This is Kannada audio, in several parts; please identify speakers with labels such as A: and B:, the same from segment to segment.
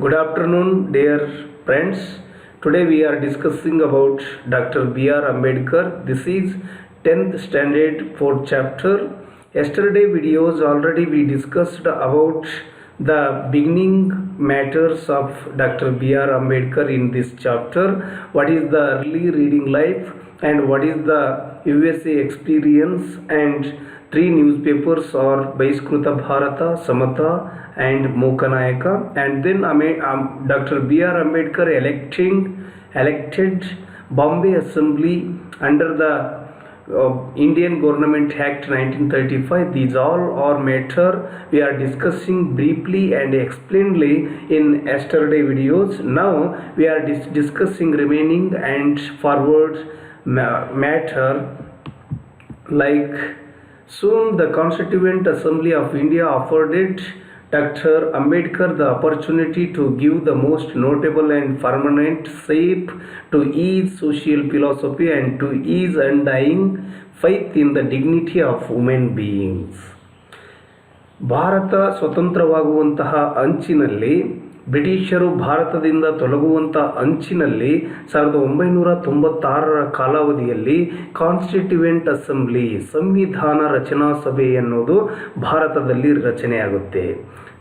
A: Good afternoon, dear friends. Today we are discussing about Dr. B.R.Ambedkar. This is 10th standard 4th chapter. Yesterday videos already we discussed about the beginning matters of Dr. B.R.Ambedkar in this chapter. What is the early reading life and what is the USA experience, and three newspapers are Baiskruta Bharata, Samata and Mokanayaka. And then Dr. B.R. Ambedkar elected Bombay Assembly under the Indian Government Act 1935. These all are matter we are discussing briefly and explainedly in yesterday videos. Now we are discussing remaining and forward matter, like soon the Constituent Assembly of India afforded Dr. Ambedkar the opportunity to give the most notable and permanent shape to his social philosophy and to his undying faith in the dignity of human beings. Bharat ಸ್ವತಂತ್ರವಾಗುವಂತಹ ಅಂಚಿನಲ್ಲಿ, ಬ್ರಿಟಿಷರು ಭಾರತದಿಂದ ತೊಲಗುವಂಥ ಅಂಚಿನಲ್ಲಿ 1996ರ ಕಾಲಾವಧಿಯಲ್ಲಿ ಕಾನ್ಸ್ಟಿಟ್ಯೂಯೆಂಟ್ ಅಸೆಂಬ್ಲಿ ಸಂವಿಧಾನ ರಚನಾ ಸಭೆ ಎನ್ನುವುದು ಭಾರತದಲ್ಲಿ ರಚನೆಯಾಗುತ್ತೆ.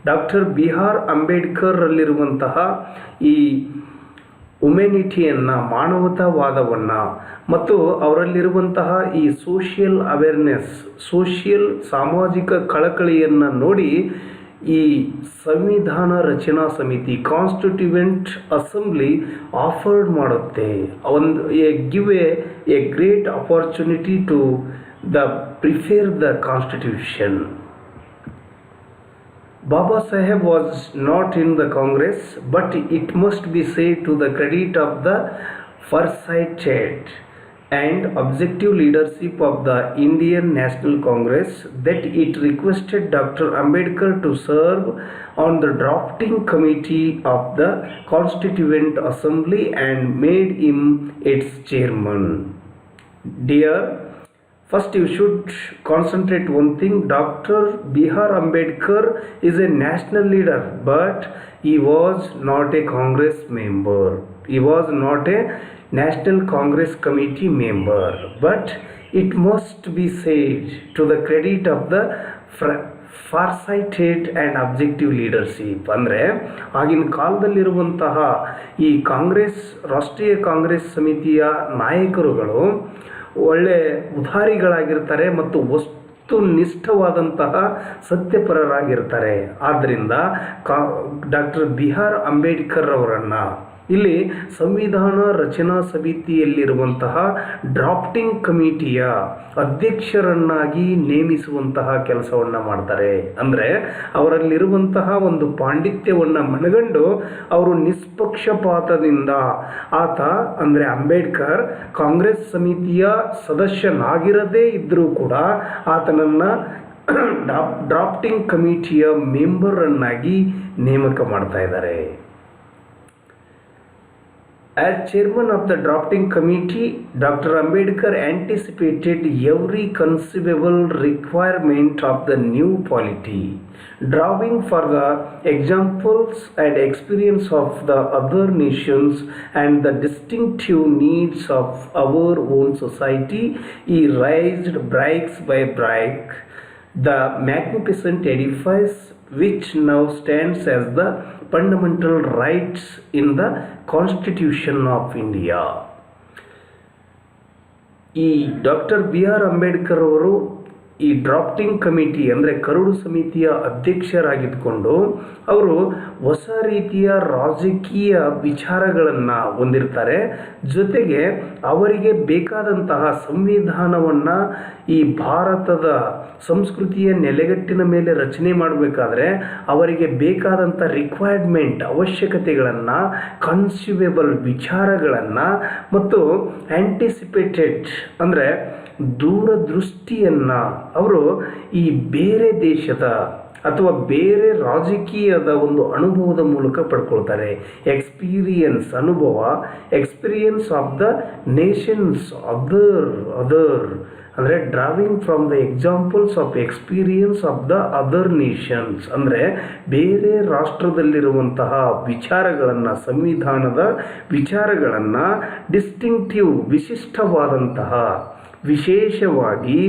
A: Doctor B.R. ಅಂಬೇಡ್ಕರ್ ಅಲ್ಲಿರುವಂತಹ ಈ ಹ್ಯುಮ್ಯಾನಿಟಿಯನ್ನು, ಮಾನವತಾವಾದವನ್ನು ಮತ್ತು ಅವರಲ್ಲಿರುವಂತಹ ಈ ಸೋಷಿಯಲ್ ಅವೇರ್ನೆಸ್, ಸಾಮಾಜಿಕ ಕಳಕಳಿಯನ್ನು ನೋಡಿ ಈ ಸಂವಿಧಾನ ರಚನಾ ಸಮಿತಿ ಕಾನ್ಸ್ಟಿಟ್ಯೂಯೆಂಟ್ ಅಸೆಂಬ್ಲಿ ಆಫರ್ಡ್ ಮಾಡುತ್ತೆ, give a great opportunity to prepare the constitution. Baba Saheb was not in the Congress, but it must be said to the credit of the foresighted and objective leadership of the Indian National Congress that it requested Dr. Ambedkar to serve on the drafting committee of the Constituent Assembly and made him its chairman. Dear, first you should concentrate one thing. Dr. B.R. Ambedkar is a national leader, but he was not a Congress member. He was not a National Congress Committee member. But it must be said to the credit of the farsighted and objective leadership. ಅಂದರೆ ಆಗಿನ ಕಾಲದಲ್ಲಿರುವಂತಹ ಈ ರಾಷ್ಟ್ರೀಯ ಕಾಂಗ್ರೆಸ್ ಸಮಿತಿಯ ನಾಯಕರುಗಳು ಒಳ್ಳೆ ಉದಾರಿಗಳಾಗಿರ್ತಾರೆ ಮತ್ತು ವಸ್ತುನಿಷ್ಠವಾದಂತಹ ಸತ್ಯಪರರಾಗಿರ್ತಾರೆ. ಆದ್ದರಿಂದ ಡಾಕ್ಟರ್ B.R. ಅಂಬೇಡ್ಕರ್ ಅವರನ್ನು ಇಲ್ಲಿ ಸಂವಿಧಾನ ರಚನಾ ಸಮಿತಿಯಲ್ಲಿರುವಂತಹ ಡ್ರಾಫ್ಟಿಂಗ್ ಕಮಿಟಿಯ ಅಧ್ಯಕ್ಷರನ್ನಾಗಿ ನೇಮಿಸುವಂತಹ ಕೆಲಸವನ್ನು ಮಾಡ್ತಾರೆ. ಅಂದರೆ ಅವರಲ್ಲಿರುವಂತಹ ಒಂದು ಪಾಂಡಿತ್ಯವನ್ನು ಮನಗಂಡು ಅವರು ನಿಷ್ಪಕ್ಷಪಾತದಿಂದ, ಆತ ಅಂದರೆ ಅಂಬೇಡ್ಕರ್ ಕಾಂಗ್ರೆಸ್ ಸಮಿತಿಯ ಸದಸ್ಯನಾಗಿರದೇ ಇದ್ದರೂ ಕೂಡ ಆತನನ್ನು ಡ್ರಾಫ್ಟಿಂಗ್ ಕಮಿಟಿಯ ಮೆಂಬರನ್ನಾಗಿ ನೇಮಕ ಮಾಡ್ತಾ ಇದ್ದಾರೆ. As chairman of the drafting committee, Dr. Ambedkar anticipated every conceivable requirement of the new polity, drawing for the examples and experience of the other nations and the distinctive needs of our own society. He raised brick by brick the magnificent edifice which now stands as the fundamental rights in the Constitution of India. ಈ ಡಾಕ್ಟರ್ B.R. ಅಂಬೇಡ್ಕರ್ ಅವರು ಈ ಡ್ರಾಫ್ಟಿಂಗ್ ಕಮಿಟಿ ಅಂದರೆ ಕರಡು ಸಮಿತಿಯ ಅಧ್ಯಕ್ಷರಾಗಿದ್ದುಕೊಂಡು ಅವರು ಹೊಸ ರೀತಿಯ ರಾಜಕೀಯ ವಿಚಾರಗಳನ್ನು ಹೊಂದಿರ್ತಾರೆ. ಜೊತೆಗೆ ಅವರಿಗೆ ಬೇಕಾದಂತಹ ಸಂವಿಧಾನವನ್ನು ಈ ಭಾರತದ ಸಂಸ್ಕೃತಿಯ ನೆಲೆಗಟ್ಟಿನ ಮೇಲೆ ರಚನೆ ಮಾಡಬೇಕಾದ್ರೆ ಅವರಿಗೆ ಬೇಕಾದಂಥ ರಿಕ್ವೈರ್ಮೆಂಟ್, ಅವಶ್ಯಕತೆಗಳನ್ನು, ಕನ್ಸ್ಯೂವೇಬಲ್ ವಿಚಾರಗಳನ್ನು ಮತ್ತು ಆ್ಯಂಟಿಸಿಪೇಟೆಡ್ ಅಂದರೆ ದೂರದೃಷ್ಟಿಯನ್ನು ಅವರು ಈ ಬೇರೆ ದೇಶದ ಅಥವಾ ಬೇರೆ ರಾಜಕೀಯದ ಒಂದು ಅನುಭವದ ಮೂಲಕ ಪಡ್ಕೊಳ್ತಾರೆ. Experience of the nations, other ಅಂದರೆ drawing from the examples of experience of the other nations, ಅಂದರೆ ಬೇರೆ ರಾಷ್ಟ್ರದಲ್ಲಿರುವಂತಹ ವಿಚಾರಗಳನ್ನು, ಸಂವಿಧಾನದ ವಿಚಾರಗಳನ್ನು ಡಿಸ್ಟಿಂಕ್ಟಿವ್ ವಿಶಿಷ್ಟವಾದಂತಹ, ವಿಶೇಷವಾಗಿ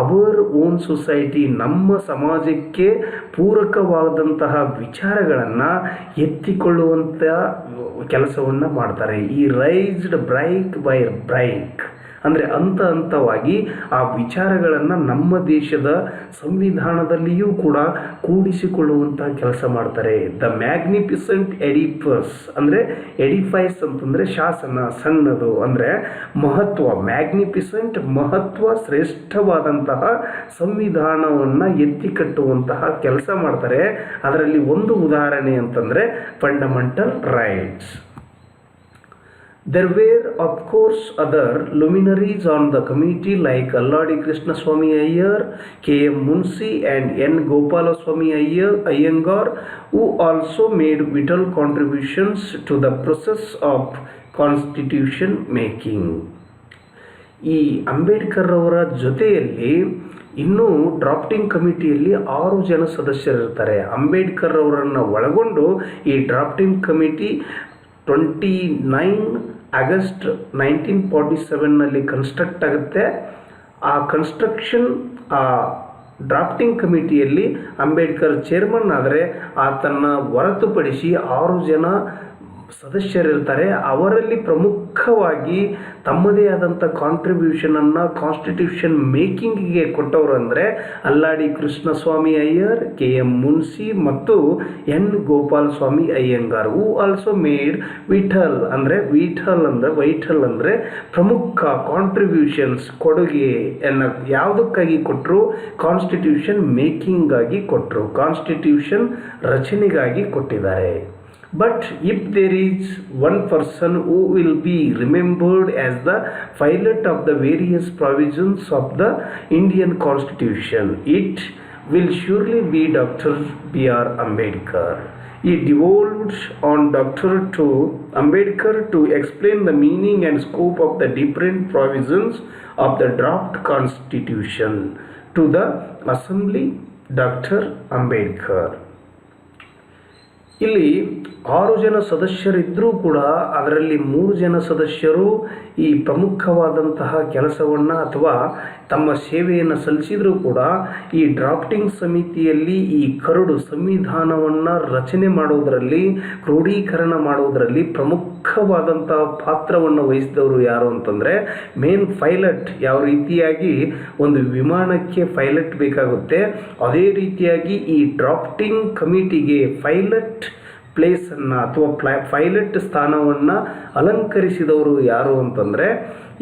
A: ಅವರ್ ಓನ್ ಸೊಸೈಟಿ ನಮ್ಮ ಸಮಾಜಕ್ಕೆ ಪೂರಕವಾದಂತಹ ವಿಚಾರಗಳನ್ನು ಎತ್ತಿಕೊಳ್ಳುವಂಥ ಕೆಲಸವನ್ನು ಮಾಡ್ತಾರೆ. ಈ ರೈಸ್ಡ್ ಬ್ರೈಕ್ ಬೈ ಬ್ರೈಕ್ ಅಂದರೆ ಹಂತ ಹಂತವಾಗಿ ಆ ವಿಚಾರಗಳನ್ನು ನಮ್ಮ ದೇಶದ ಸಂವಿಧಾನದಲ್ಲಿಯೂ ಕೂಡ ಕೂಡಿಸಿಕೊಳ್ಳುವಂಥ ಕೆಲಸ ಮಾಡ್ತಾರೆ. ದ ಮ್ಯಾಗ್ನಿಫಿಸೆಂಟ್ ಎಡಿಫಸ್ ಅಂದರೆ ಎಡಿಫೈಸ್ ಅಂತಂದರೆ ಶಾಸನ, ಸಣ್ಣದು ಅಂದರೆ ಮಹತ್ವ, ಮ್ಯಾಗ್ನಿಫಿಸೆಂಟ್ ಮಹತ್ವ, ಶ್ರೇಷ್ಠವಾದಂತಹ ಸಂವಿಧಾನವನ್ನು ಎತ್ತಿ ಕಟ್ಟುವಂತಹ ಕೆಲಸ ಮಾಡ್ತಾರೆ. ಅದರಲ್ಲಿ ಒಂದು ಉದಾಹರಣೆ ಅಂತಂದರೆ fundamental rights. There were of course other luminaries on the committee like Alladi Krishnaswamy Iyer, K.M. Munshi and N. Gopalaswamy Iyengar, who also made vital contributions to the process of constitution making. ಈ ಅಂಬೇಡ್ಕರ್ ಅವರ ಜೊತೆಯಲ್ಲಿ ಇನ್ನೂ ಡ್ರಾಫ್ಟಿಂಗ್ ಕಮಿಟಿಯಲ್ಲಿ 6 ಜನ ಸದಸ್ಯರಿರ್ತಾರೆ. ಅಂಬೇಡ್ಕರ್ ಅವರನ್ನು ಒಳಗೊಂಡು ಈ ಡ್ರಾಫ್ಟಿಂಗ್ ಕಮಿಟಿ 29 ಆಗಸ್ಟ್ 1947ನಲ್ಲಿ ಕನ್ಸ್ಟ್ರಕ್ಟ್ ಆಗುತ್ತೆ. ಆ ಕನ್ಸ್ಟ್ರಕ್ಷನ್, ಆ ಡ್ರಾಫ್ಟಿಂಗ್ ಕಮಿಟಿಯಲ್ಲಿ ಅಂಬೇಡ್ಕರ್ ಚೇರ್ಮನ್ ಆದರೆ ಆತನ್ನು ಹೊರತುಪಡಿಸಿ 6 ಜನ ಸದಸ್ಯರಿರ್ತಾರೆ. ಅವರಲ್ಲಿ ಪ್ರಮುಖವಾಗಿ ತಮ್ಮದೇ ಆದಂಥ ಕಾಂಟ್ರಿಬ್ಯೂಷನನ್ನು ಕಾನ್ಸ್ಟಿಟ್ಯೂಷನ್ ಮೇಕಿಂಗಿಗೆ ಕೊಟ್ಟವರು ಅಂದರೆ ಅಲ್ಲಾಡಿ ಕೃಷ್ಣಸ್ವಾಮಿ ಅಯ್ಯರ್, K.M. ಮುನ್ಸಿ ಮತ್ತು N. ಗೋಪಾಲಸ್ವಾಮಿ ಅಯ್ಯಂಗಾರ್. ಹೂ ಆಲ್ಸೋ ಮೇಡ್ ವೈಟಲ್ ಅಂದರೆ ಪ್ರಮುಖ ಕಾಂಟ್ರಿಬ್ಯೂಷನ್ಸ್, ಕೊಡುಗೆ ಯಾವುದಕ್ಕಾಗಿ ಕೊಟ್ಟರು? ಕಾನ್ಸ್ಟಿಟ್ಯೂಷನ್ ಮೇಕಿಂಗಾಗಿ ಕೊಟ್ಟರು, ಕಾನ್ಸ್ಟಿಟ್ಯೂಷನ್ ರಚನೆಗಾಗಿ ಕೊಟ್ಟಿದ್ದಾರೆ. But if there is one person who will be remembered as the pilot of the various provisions of the Indian Constitution, it will surely be Dr. B.R.Ambedkar. He devolved on Dr. Ambedkar to explain the meaning and scope of the different provisions of the draft constitution to the Assembly. Dr. Ambedkar. ಇಲ್ಲಿ 6 ಜನ ಸದಸ್ಯರಿದ್ದರೂ ಕೂಡ ಅದರಲ್ಲಿ 3 ಜನ ಸದಸ್ಯರು ಈ ಪ್ರಮುಖವಾದಂತಹ ಕೆಲಸವನ್ನು ಅಥವಾ ತಮ್ಮ ಸೇವೆಯನ್ನು ಸಲ್ಲಿಸಿದರೂ ಕೂಡ ಈ ಡ್ರಾಫ್ಟಿಂಗ್ ಸಮಿತಿಯಲ್ಲಿ ಈ ಕರಡು ಸಂವಿಧಾನವನ್ನು ರಚನೆ ಮಾಡುವುದರಲ್ಲಿ, ಕ್ರೋಢೀಕರಣ ಮಾಡುವುದರಲ್ಲಿ ಪ್ರಮುಖವಾದಂತಹ ಪಾತ್ರವನ್ನು ವಹಿಸಿದವರು ಯಾರು ಅಂತಂದರೆ ಮೇನ್ ಪೈಲಟ್. ಯಾವ ರೀತಿಯಾಗಿ ಒಂದು ವಿಮಾನಕ್ಕೆ ಪೈಲಟ್ ಬೇಕಾಗುತ್ತೆ, ಅದೇ ರೀತಿಯಾಗಿ ಈ ಡ್ರಾಫ್ಟಿಂಗ್ ಕಮಿಟಿಗೆ ಪೈಲಟ್ ಪ್ಲೇಸನ್ನು ಅಥವಾ ಪೈಲಟ್ ಸ್ಥಾನವನ್ನು ಅಲಂಕರಿಸಿದವರು ಯಾರು ಅಂತಂದರೆ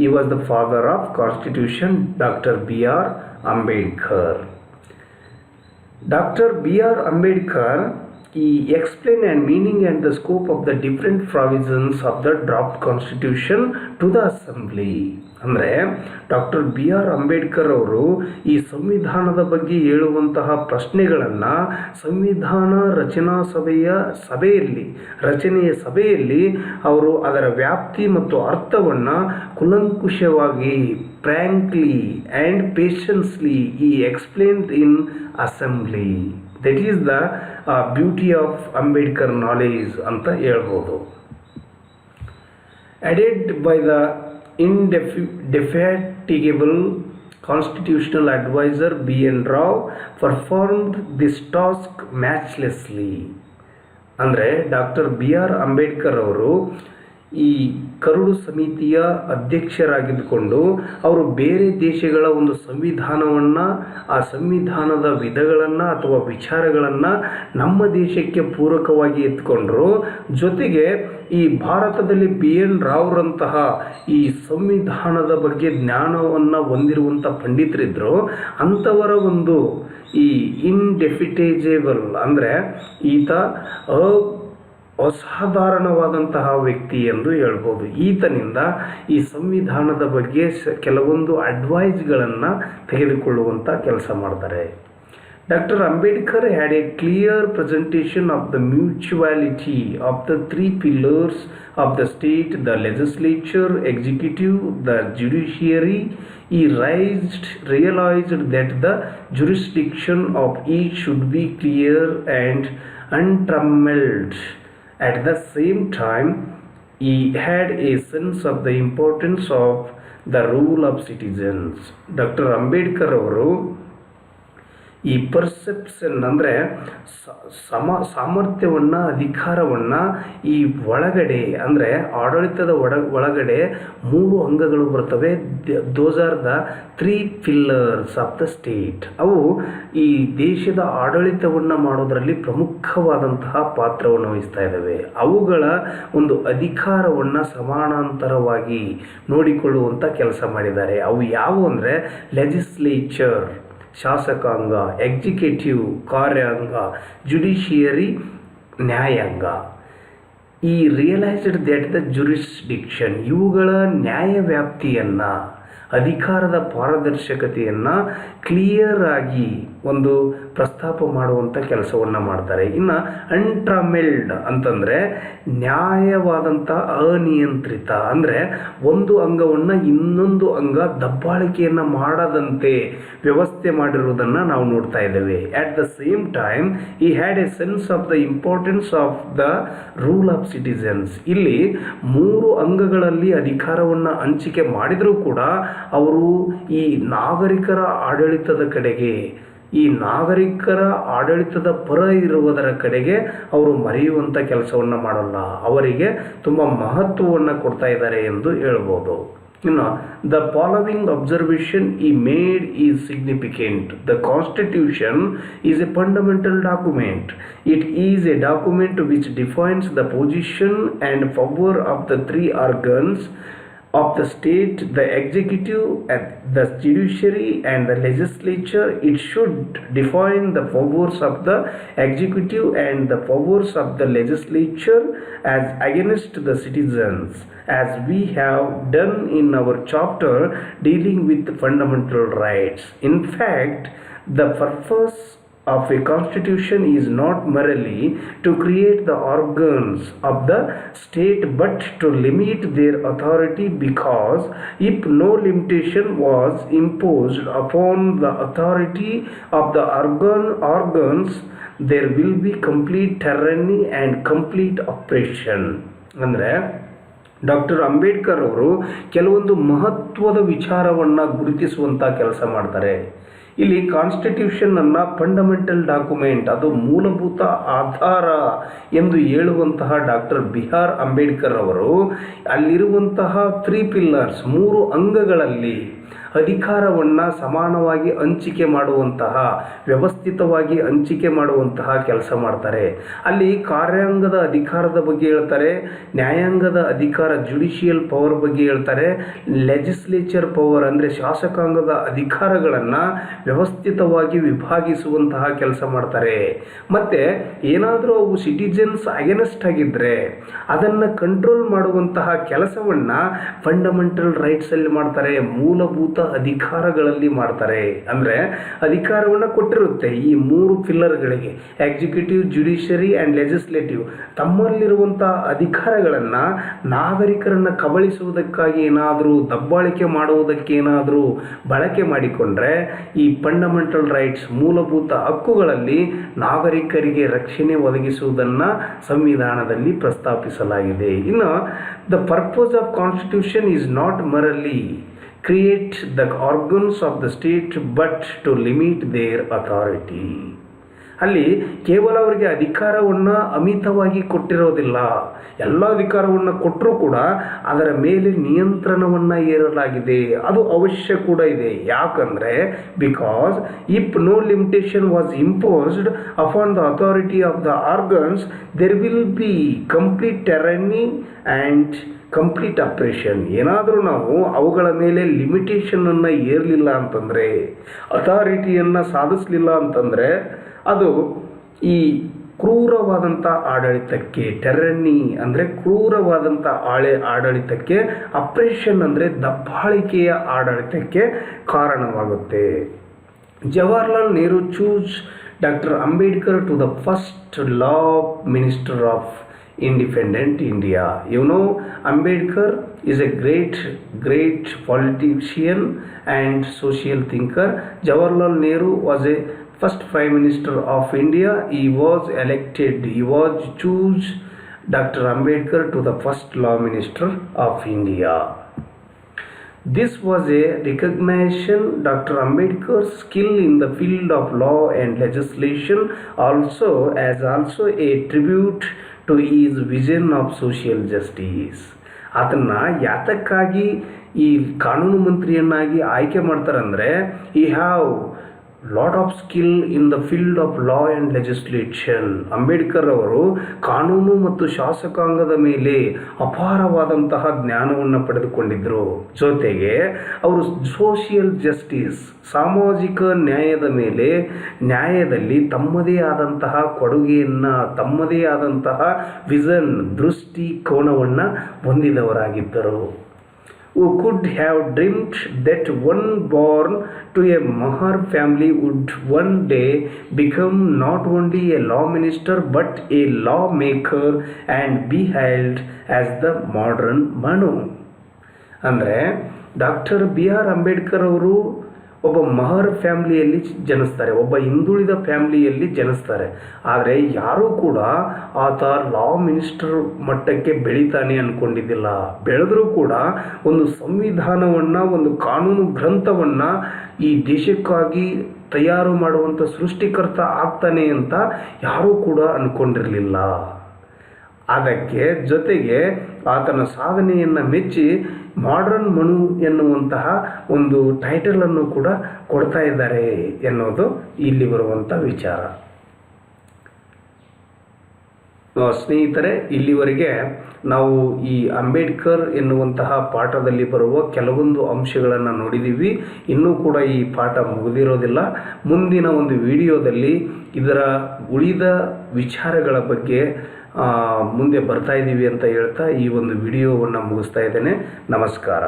A: ಈ was the father of constitution, doctor B.R. Ambedkar. Doctor B.R. Ambedkar ಈ explain and meaning and the scope of the different provisions of the draft constitution to the assembly. ಅಂದರೆ ಡಾಕ್ಟರ್ B.R. ಅಂಬೇಡ್ಕರ್ ಅವರು ಈ ಸಂವಿಧಾನದ ಬಗ್ಗೆ ಹೇಳುವಂತಹ ಪ್ರಶ್ನೆಗಳನ್ನು ಸಂವಿಧಾನ ರಚನೆಯ ಸಭೆಯಲ್ಲಿ ಅವರು ಅದರ ವ್ಯಾಪ್ತಿ ಮತ್ತು ಅರ್ಥವನ್ನು ಕುಲಂಕುಷವಾಗಿ, ಫ್ರ್ಯಾಂಕ್ಲಿ ಆ್ಯಂಡ್ ಪೇಷನ್ಸ್ಲಿ ಈ explained in assembly. That is the beauty of Ambedkar knowledge ಅಂತ ಹೇಳ್ಬೋದು. Added by the indefatigable constitutional advisor B.N. Rao performed this task matchlessly. ಅಂದರೆ ಡಾಕ್ಟರ್ B.R. ಅಂಬೇಡ್ಕರ್ ಅವರು ಈ ಕರಡು ಸಮಿತಿಯ ಅಧ್ಯಕ್ಷರಾಗಿದ್ದುಕೊಂಡು ಅವರು ಬೇರೆ ದೇಶಗಳ ಒಂದು ಸಂವಿಧಾನವನ್ನು, ಆ ಸಂವಿಧಾನದ ವಿಧಗಳನ್ನು ಅಥವಾ ವಿಚಾರಗಳನ್ನು ನಮ್ಮ ದೇಶಕ್ಕೆ ಪೂರಕವಾಗಿ ಎತ್ಕೊಂಡ್ರು. ಜೊತೆಗೆ ಈ ಭಾರತದಲ್ಲಿ B.N. ರಾವ್ರಂತಹ ಈ ಸಂವಿಧಾನದ ಬಗ್ಗೆ ಜ್ಞಾನವನ್ನು ಹೊಂದಿರುವಂಥ ಪಂಡಿತರಿದ್ದರು. ಅಂಥವರ ಒಂದು ಈ ಇಂಡೆಫಿಟೇಜಬಲ್ ಅಂದರೆ ಈತ ಅಸಾಧಾರಣವಾದಂತಹ ವ್ಯಕ್ತಿ ಎಂದು ಹೇಳ್ಬೋದು. ಈತನಿಂದ ಈ ಸಂವಿಧಾನದ ಬಗ್ಗೆ ಕೆಲವೊಂದು ಅಡ್ವೈಸ್ಗಳನ್ನು ತೆಗೆದುಕೊಳ್ಳುವಂಥ ಕೆಲಸ ಮಾಡ್ತಾರೆ. Dr. Ambedkar had a clear presentation of the mutuality of the three pillars of the state, the legislature, executive, the judiciary. He realized that the jurisdiction of each should be clear and untrammeled. At the same time, he had a sense of the importance of the rule of citizens. Dr. Ambedkar ಅವರು ಈ ಪರ್ಸೆಪ್ಷನ್ ಅಂದರೆ ಸಾಮರ್ಥ್ಯವನ್ನು, ಅಧಿಕಾರವನ್ನು ಈ ಒಳಗಡೆ ಅಂದರೆ ಆಡಳಿತದ ಒಳಗಡೆ 3 ಅಂಗಗಳು ಬರ್ತವೆ. Those are the 3 pillars of the state. ಅವು ಈ ದೇಶದ ಆಡಳಿತವನ್ನು ಮಾಡೋದರಲ್ಲಿ ಪ್ರಮುಖವಾದಂತಹ ಪಾತ್ರವನ್ನು ವಹಿಸ್ತಾ ಇದ್ದಾವೆ. ಅವುಗಳ ಒಂದು ಅಧಿಕಾರವನ್ನು ಸಮಾನಾಂತರವಾಗಿ ನೋಡಿಕೊಳ್ಳುವಂಥ ಕೆಲಸ ಮಾಡಿದ್ದಾರೆ. ಅವು ಯಾವುವು ಅಂದರೆ ಲೆಜಿಸ್ಲೇಚರ್ ಶಾಸಕಾಂಗ, ಎಕ್ಸಿಕ್ಯೂಟಿವ್ ಕಾರ್ಯಾಂಗ, ಜುಡಿಷಿಯರಿ ನ್ಯಾಯಾಂಗ. ಈ ರಿಯಲೈಸ್ಡ್ ದಟ್ ದ ಜುರಿಸ್ಡಿಕ್ಷನ್ ಇವುಗಳ ನ್ಯಾಯವ್ಯಾಪ್ತಿಯನ್ನು, ಅಧಿಕಾರದ ಪಾರದರ್ಶಕತೆಯನ್ನು ಕ್ಲಿಯರ್ ಆಗಿ ಒಂದು ಪ್ರಸ್ತಾಪ ಮಾಡುವಂಥ ಕೆಲಸವನ್ನು ಮಾಡ್ತಾರೆ. ಇನ್ನು ಅನ್ಟ್ರಾಮೆಲ್ಡ್ ಅಂತಂದರೆ ನ್ಯಾಯವಾದಂಥ ಅನಿಯಂತ್ರಿತ, ಅಂದರೆ ಒಂದು ಅಂಗವನ್ನು ಇನ್ನೊಂದು ಅಂಗ ದಬ್ಬಾಳಿಕೆಯನ್ನು ಮಾಡದಂತೆ ವ್ಯವಸ್ಥೆ ಮಾಡಿರುವುದನ್ನು ನಾವು ನೋಡ್ತಾ ಇದ್ದೇವೆ. At the same time he had a sense of the importance of the rule of citizens. ಇಲ್ಲಿ 3 ಅಂಗಗಳಲ್ಲಿ ಅಧಿಕಾರವನ್ನು ಹಂಚಿಕೆ ಮಾಡಿದರೂ ಕೂಡ ಅವರು ಈ ನಾಗರಿಕರ ಆಡಳಿತದ ಕಡೆಗೆ, ಈ ನಾಗರಿಕರ ಆಡಳಿತದ ಪರ ಇರುವುದರ ಕಡೆಗೆ ಅವರು ಮರೆಯುವಂಥ ಕೆಲಸವನ್ನು ಮಾಡಲ್ಲ. ಅವರಿಗೆ ತುಂಬ ಮಹತ್ವವನ್ನು ಕೊಡ್ತಾ ಇದ್ದಾರೆ ಎಂದು ಹೇಳ್ಬೋದು. ಇನ್ನು the following observation he made is significant. The constitution is A fundamental document. It is A document which defines the position and power of the 3 organs of the state, the executive, and the judiciary and the legislature. It should define the powers of the executive and the powers of the legislature as against the citizens, as we have done in our chapter dealing with fundamental rights. In fact, the purpose of a constitution is not merely to create the organs of the state but to limit their authority, because if no limitation was imposed upon the authority of the organs, there will be complete tyranny and complete oppression. ಅಂದರೆ ಡಾಕ್ಟರ್ ಅಂಬೇಡ್ಕರ್ ಅವರು ಕೆಲವೊಂದು ಮಹತ್ವದ ವಿಚಾರವನ್ನು ಗುರುತಿಸುವಂಥ ಕೆಲಸ ಮಾಡ್ತಾರೆ. ಇಲ್ಲಿ ಕಾನ್ಸ್ಟಿಟ್ಯೂಷನನ್ನು ಫಂಡಮೆಂಟಲ್ ಡಾಕ್ಯುಮೆಂಟ್, ಅದು ಮೂಲಭೂತ ಆಧಾರ ಎಂದು ಹೇಳುವಂತಹ ಡಾಕ್ಟರ್ B.R. ಅಂಬೇಡ್ಕರ್ ಅವರು ಅಲ್ಲಿರುವಂತಹ 3 pillars 3 ಅಂಗಗಳಲ್ಲಿ ಅಧಿಕಾರವನ್ನು ಸಮಾನವಾಗಿ ಹಂಚಿಕೆ ಮಾಡುವಂತಹ, ವ್ಯವಸ್ಥಿತವಾಗಿ ಹಂಚಿಕೆ ಮಾಡುವಂತಹ ಕೆಲಸ ಮಾಡ್ತಾರೆ. ಅಲ್ಲಿ ಕಾರ್ಯಾಂಗದ ಅಧಿಕಾರದ ಬಗ್ಗೆ ಹೇಳ್ತಾರೆ, ನ್ಯಾಯಾಂಗದ ಅಧಿಕಾರ ಜುಡಿಷಿಯಲ್ ಪವರ್ ಬಗ್ಗೆ ಹೇಳ್ತಾರೆ, ಲೆಜಿಸ್ಲೇಚರ್ ಪವರ್ ಅಂದರೆ ಶಾಸಕಾಂಗದ ಅಧಿಕಾರಗಳನ್ನು ವ್ಯವಸ್ಥಿತವಾಗಿ ವಿಭಾಗಿಸುವಂತಹ ಕೆಲಸ ಮಾಡ್ತಾರೆ. ಮತ್ತು ಏನಾದರೂ ಅವು ಸಿಟಿಜನ್ಸ್ ಅಗೇನೆಸ್ಟ್ ಆಗಿದ್ದರೆ ಅದನ್ನು ಕಂಟ್ರೋಲ್ ಮಾಡುವಂತಹ ಕೆಲಸವನ್ನು ಫಂಡಮೆಂಟಲ್ ರೈಟ್ಸಲ್ಲಿ ಮಾಡ್ತಾರೆ, ಮೂಲಭೂತ ಅಧಿಕಾರಗಳಲ್ಲಿ ಮಾಡ್ತಾರೆ. ಅಂದರೆ ಅಧಿಕಾರವನ್ನು ಕೊಟ್ಟಿರುತ್ತೆ ಈ 3 ಪಿಲ್ಲರ್ಗಳಿಗೆ, ಎಕ್ಸಿಕ್ಯೂಟಿವ್, ಜುಡಿಷರಿ ಆ್ಯಂಡ್ ಲೆಜಿಸ್ಲೇಟಿವ್. ತಮ್ಮಲ್ಲಿರುವಂಥ ಅಧಿಕಾರಗಳನ್ನು ನಾಗರಿಕರನ್ನು ಕಬಳಿಸುವುದಕ್ಕಾಗಿ ಏನಾದರೂ, ದಬ್ಬಾಳಿಕೆ ಮಾಡುವುದಕ್ಕೇನಾದರೂ ಬಳಕೆ ಮಾಡಿಕೊಂಡ್ರೆ ಈ ಫಂಡಮೆಂಟಲ್ ರೈಟ್ಸ್ ಮೂಲಭೂತ ಹಕ್ಕುಗಳಲ್ಲಿ ನಾಗರಿಕರಿಗೆ ರಕ್ಷಣೆ ಒದಗಿಸುವುದನ್ನು ಸಂವಿಧಾನದಲ್ಲಿ ಪ್ರಸ್ತಾಪಿಸಲಾಗಿದೆ. ಇನ್ನು the purpose of constitution is not merely create the organs of the state but to limit their authority. ಅಲ್ಲಿ ಕೇವಲ ಅವರಿಗೆ ಅಧಿಕಾರವನ್ನು ಅಮಿತವಾಗಿ ಕೊಟ್ಟಿರೋದಿಲ್ಲ, ಎಲ್ಲ ಅಧಿಕಾರವನ್ನು ಕೊಟ್ಟರೂ ಕೂಡ ಅದರ ಮೇಲೆ ನಿಯಂತ್ರಣವನ್ನು ಹೇರಲಾಗಿದೆ. ಅದು ಅವಶ್ಯ ಕೂಡ ಇದೆ. ಯಾಕಂದರೆ because if no limitation was imposed upon the authority of the organs there will be complete tyranny and complete oppression. ಏನಾದರೂ ನಾವು ಅವುಗಳ ಮೇಲೆ ಲಿಮಿಟೇಷನನ್ನು ಏರಲಿಲ್ಲ ಅಂತಂದರೆ, ಅಥಾರಿಟಿಯನ್ನು ಸಾಧಿಸಲಿಲ್ಲ ಅಂತಂದರೆ ಅದು ಈ ಕ್ರೂರವಾದಂಥ ಆಡಳಿತಕ್ಕೆ, ಟೆರನಿ ಅಂದರೆ ಕ್ರೂರವಾದಂಥ ಆಡಳಿತಕ್ಕೆ, ಅಪ್ರೆಷನ್ ಅಂದರೆ ದಬ್ಬಾಳಿಕೆಯ ಆಡಳಿತಕ್ಕೆ ಕಾರಣವಾಗುತ್ತೆ. Jawaharlal Nehru chose Dr. Ambedkar to the first law minister of independent India. You know, Ambedkar is a great politician and social thinker. Jawaharlal Nehru was a first prime minister of India. He was choose Dr. Ambedkar to the first law minister of India. This was a recognition Dr. Ambedkar's skill in the field of law and legislation, also a tribute to his vision of social justice. ಆತನ್ನ ಯಾತಕ್ಕಾಗಿ ಈ ಕಾನೂನು ಮಂತ್ರಿಯನ್ನಾಗಿ ಆಯ್ಕೆ ಮಾಡ್ತಾರಂದರೆ ಈ have lot of skill in the field of law and legislation. Ambedkar ಅವರು ಕಾನೂನು ಮತ್ತು ಶಾಸಕಾಂಗದ ಮೇಲೆ ಅಪಾರವಾದಂತಹ ಜ್ಞಾನವನ್ನು ಪಡೆದುಕೊಂಡಿದ್ದರು. ಜೊತೆಗೆ ಅವರು ಸೋಷಿಯಲ್ ಜಸ್ಟಿಸ್, ಸಾಮಾಜಿಕ ನ್ಯಾಯದಲ್ಲಿ ತಮ್ಮದೇ ಆದಂತಹ ಕೊಡುಗೆಯನ್ನು, ತಮ್ಮದೇ ಆದಂತಹ ವಿಷನ್, ದೃಷ್ಟಿಕೋನವನ್ನು ಹೊಂದಿದವರಾಗಿದ್ದರು. Who could have dreamt that one born to a Mahar family would one day become not only a law minister but a lawmaker and be hailed as the modern Manu. ಅಂದರೆ ಡಾಕ್ಟರ್ B.R. ಅಂಬೇಡ್ಕರ್ ಅವರು ಒಬ್ಬ ಮಹರ್ ಫ್ಯಾಮಿಲಿಯಲ್ಲಿ ಜನಿಸ್ತಾರೆ, ಒಬ್ಬ ಹಿಂದುಳಿದ ಫ್ಯಾಮಿಲಿಯಲ್ಲಿ ಜನಿಸ್ತಾರೆ. ಆದರೆ ಯಾರೂ ಕೂಡ ಆತ ಲಾ ಮಿನಿಸ್ಟರ್ ಮಟ್ಟಕ್ಕೆ ಬೆಳೀತಾನೆ ಅಂದ್ಕೊಂಡಿದ್ದಿಲ್ಲ. ಬೆಳೆದರೂ ಕೂಡ ಒಂದು ಸಂವಿಧಾನವನ್ನು, ಒಂದು ಕಾನೂನು ಗ್ರಂಥವನ್ನು ಈ ದೇಶಕ್ಕಾಗಿ ತಯಾರು ಮಾಡುವಂಥ ಸೃಷ್ಟಿಕರ್ತ ಆಗ್ತಾನೆ ಅಂತ ಯಾರೂ ಕೂಡ ಅಂದ್ಕೊಂಡಿರಲಿಲ್ಲ. ಅದಕ್ಕೆ ಜೊತೆಗೆ ಆತನ ಸಾಧನೆಯನ್ನು ಮೆಚ್ಚಿ ಮಾಡರ್ನ್ ಮನು ಎನ್ನುವಂತಹ ಒಂದು ಟೈಟಲನ್ನು ಕೂಡ ಕೊಡ್ತಾ ಇದ್ದಾರೆ ಎನ್ನುವುದು ಇಲ್ಲಿ ಬರುವಂಥ ವಿಚಾರ. ಸ್ನೇಹಿತರೆ, ಇಲ್ಲಿವರೆಗೆ ನಾವು ಈ ಅಂಬೇಡ್ಕರ್ ಎನ್ನುವಂತಹ ಪಾಠದಲ್ಲಿ ಬರುವ ಕೆಲವೊಂದು ಅಂಶಗಳನ್ನು ನೋಡಿದ್ದೀವಿ. ಇನ್ನೂ ಕೂಡ ಈ ಪಾಠ ಮುಗಿದಿರೋದಿಲ್ಲ. ಮುಂದಿನ ಒಂದು ವಿಡಿಯೋದಲ್ಲಿ ಇದರ ಉಳಿದ ವಿಚಾರಗಳ ಬಗ್ಗೆ ಮುಂದೆ ಬರ್ತಾ ಇದ್ದೀವಿ ಅಂತ ಹೇಳ್ತಾ ಈ ಒಂದು ವಿಡಿಯೋವನ್ನು ಮುಗಿಸ್ತಾ ಇದ್ದೇನೆ. ನಮಸ್ಕಾರ.